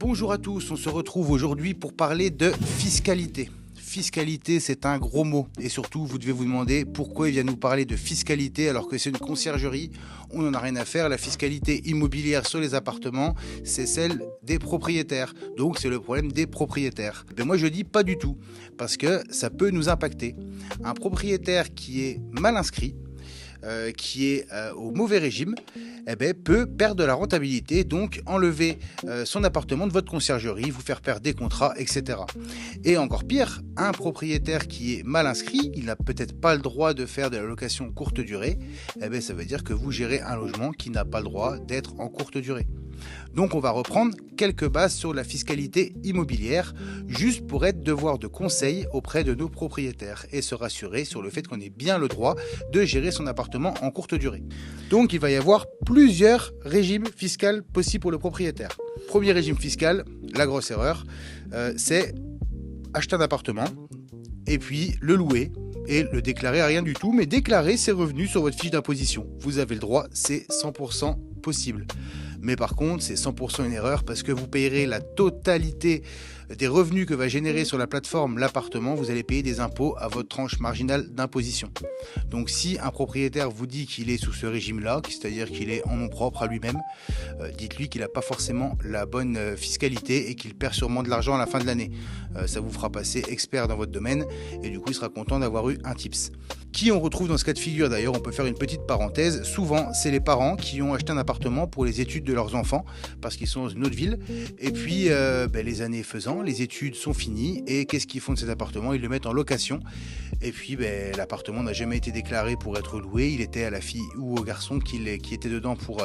Bonjour à tous, on se retrouve aujourd'hui pour parler de fiscalité. Fiscalité, c'est un gros mot et surtout vous devez vous demander pourquoi il vient nous parler de fiscalité alors que c'est une conciergerie, on n'en a rien à faire. La fiscalité immobilière sur les appartements, c'est celle des propriétaires, donc c'est le problème des propriétaires. Mais moi je dis pas du tout, parce que ça peut nous impacter. Un propriétaire qui est mal inscrit, qui est au mauvais régime, peut perdre de la rentabilité, donc enlever son appartement de votre conciergerie, vous faire perdre des contrats, etc. Et encore pire, un propriétaire qui est mal inscrit, il n'a peut-être pas le droit de faire de la location courte durée, ça veut dire que vous gérez un logement qui n'a pas le droit d'être en courte durée. Donc on va reprendre quelques bases sur la fiscalité immobilière, juste pour être devoir de conseil auprès de nos propriétaires et se rassurer sur le fait qu'on ait bien le droit de gérer son appartement en courte durée. Donc il va y avoir plusieurs régimes fiscaux possibles pour le propriétaire. Premier régime fiscal, la grosse erreur, c'est acheter un appartement et puis le louer et le déclarer à rien du tout, mais déclarer ses revenus sur votre fiche d'imposition. Vous avez le droit, c'est 100% possible. Mais par contre, c'est 100% une erreur parce que vous payerez la totalité des revenus que va générer sur la plateforme l'appartement, vous allez payer des impôts à votre tranche marginale d'imposition. Donc si un propriétaire vous dit qu'il est sous ce régime-là, c'est-à-dire qu'il est en nom propre à lui-même, dites-lui qu'il n'a pas forcément la bonne fiscalité et qu'il perd sûrement de l'argent à la fin de l'année. Ça vous fera passer expert dans votre domaine et du coup il sera content d'avoir eu un tips. Qui on retrouve dans ce cas de figure d'ailleurs, on peut faire une petite parenthèse, souvent c'est les parents qui ont acheté un appartement pour les études de leurs enfants parce qu'ils sont dans une autre ville et puis les années faisant, les études sont finies et qu'est-ce qu'ils font de cet appartement? Ils le mettent en location et puis l'appartement n'a jamais été déclaré pour être loué, il était à la fille ou au garçon qui était dedans pour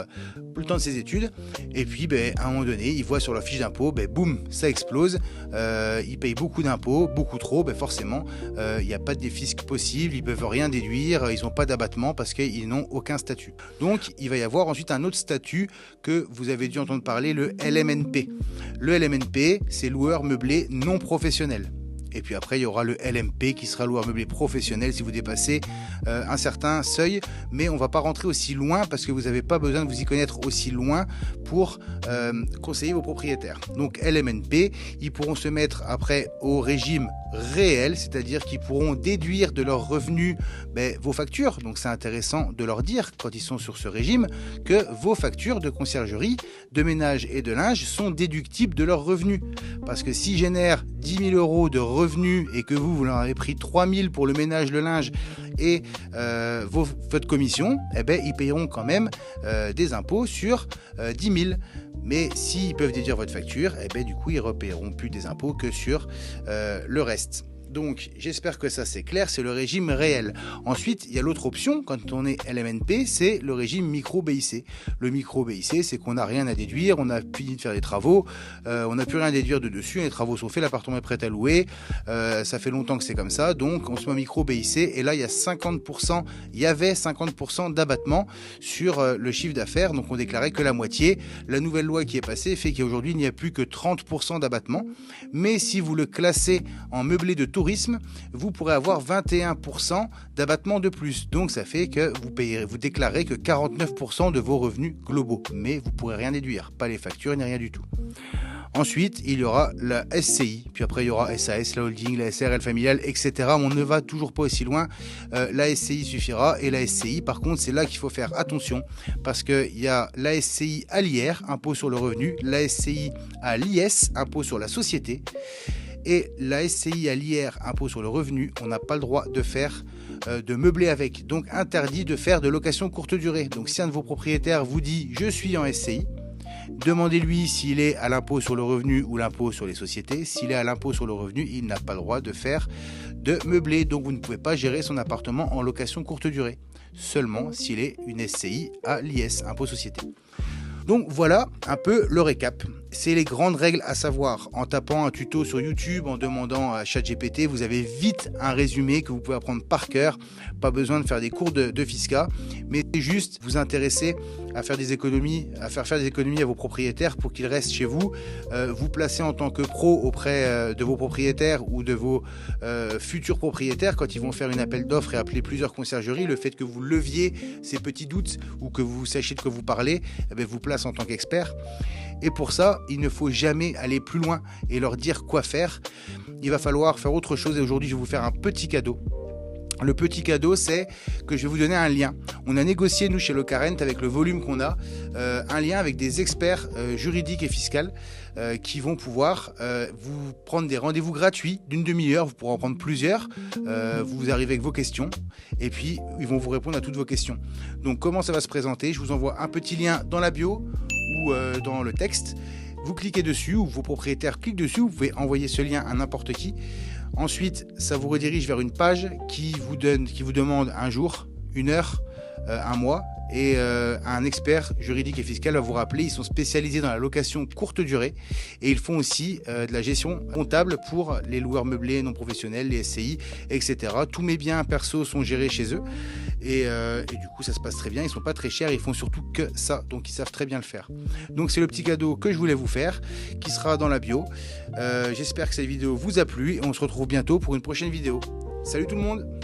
le temps de ses études et puis à un moment donné ils voient sur leur fiche d'impôt, boum, ça explose, ils payent beaucoup d'impôts, beaucoup trop, forcément il n'y a pas de défisc possible, ils peuvent rien déduire, ils n'ont pas d'abattement parce qu'ils n'ont aucun statut. Donc il va y avoir ensuite un autre statut que vous avez dû entendre parler, le LMNP. Le LMNP, c'est loueur meublé non professionnel. Et puis après, il y aura le LMP qui sera loueur meublé professionnel si vous dépassez un certain seuil. Mais on ne va pas rentrer aussi loin parce que vous n'avez pas besoin de vous y connaître aussi loin pour conseiller vos propriétaires. Donc LMNP, ils pourront se mettre après au régime réel, c'est-à-dire qu'ils pourront déduire de leurs revenus vos factures. Donc c'est intéressant de leur dire quand ils sont sur ce régime que vos factures de conciergerie, de ménage et de linge sont déductibles de leurs revenus. Parce que s'ils génèrent 10 000 € de revenus et que vous leur avez pris 3 000 pour le ménage, le linge et votre commission, ils payeront quand même des impôts sur 10 000. Mais s'ils peuvent déduire votre facture, du coup, ils ne repayeront plus des impôts que sur le reste. Donc, j'espère que ça c'est clair, c'est le régime réel. Ensuite, il y a l'autre option, quand on est LMNP, c'est le régime micro-BIC. Le micro-BIC, c'est qu'on n'a rien à déduire, on a fini de faire les travaux, on n'a plus rien à déduire de dessus, les travaux sont faits, l'appartement est prêt à louer, ça fait longtemps que c'est comme ça, donc on se met micro-BIC, et là il y avait 50% d'abattement sur le chiffre d'affaires, donc on déclarait que la moitié. La nouvelle loi qui est passée fait qu'aujourd'hui il n'y a plus que 30% d'abattement, mais si vous le classez en meublé de tourisme, vous pourrez avoir 21% d'abattement de plus. Donc ça fait que vous déclarez que 49% de vos revenus globaux. Mais vous ne pourrez rien déduire, pas les factures ni rien du tout. Ensuite, il y aura la SCI, puis après il y aura SAS, la holding, la SRL familiale, etc. On ne va toujours pas aussi loin. La SCI suffira et la SCI, par contre, c'est là qu'il faut faire attention parce qu'il y a la SCI à l'IR, impôt sur le revenu, la SCI à l'IS, impôt sur la société. Et la SCI à l'IR, impôt sur le revenu, on n'a pas le droit de faire de meubler avec. Donc interdit de faire de location courte durée. Donc si un de vos propriétaires vous dit « je suis en SCI », demandez-lui s'il est à l'impôt sur le revenu ou l'impôt sur les sociétés. S'il est à l'impôt sur le revenu, il n'a pas le droit de faire de meubler. Donc vous ne pouvez pas gérer son appartement en location courte durée. Seulement s'il est une SCI à l'IS, impôt société. Donc voilà un peu le récap. C'est les grandes règles à savoir. En tapant un tuto sur YouTube, en demandant à ChatGPT, vous avez vite un résumé que vous pouvez apprendre par cœur. Pas besoin de faire des cours de fisca, mais c'est juste vous intéresser à faire des économies, à faire des économies à vos propriétaires pour qu'ils restent chez vous. Vous placer en tant que pro auprès de vos propriétaires ou de vos futurs propriétaires quand ils vont faire une appel d'offres et appeler plusieurs conciergeries. Le fait que vous leviez ces petits doutes ou que vous sachiez de quoi vous parlez, vous place en tant qu'expert. Et pour ça, il ne faut jamais aller plus loin et leur dire quoi faire. Il va falloir faire autre chose et aujourd'hui, je vais vous faire un petit cadeau. Le petit cadeau, c'est que je vais vous donner un lien. On a négocié, nous, chez Le Carent, avec le volume qu'on a, un lien avec des experts juridiques et fiscaux qui vont pouvoir vous prendre des rendez-vous gratuits d'une demi-heure. Vous pourrez en prendre plusieurs. Vous arrivez avec vos questions et puis ils vont vous répondre à toutes vos questions. Donc, comment ça va se présenter? Je vous envoie un petit lien dans la bio ou dans le texte. Vous cliquez dessus ou vos propriétaires cliquent dessus. Vous pouvez envoyer ce lien à n'importe qui. Ensuite, ça vous redirige vers une page qui vous demande un jour, une heure, un mois. Et un expert juridique et fiscal va vous rappeler. Ils sont spécialisés dans la location courte durée et ils font aussi de la gestion comptable pour les loueurs meublés non professionnels, les SCI, etc. Tous mes biens perso sont gérés chez eux et du coup ça se passe très bien. Ils sont pas très chers, ils font surtout que ça, donc ils savent très bien le faire. Donc c'est le petit cadeau que je voulais vous faire qui sera dans la bio. J'espère que cette vidéo vous a plu et on se retrouve bientôt pour une prochaine vidéo. Salut tout le monde!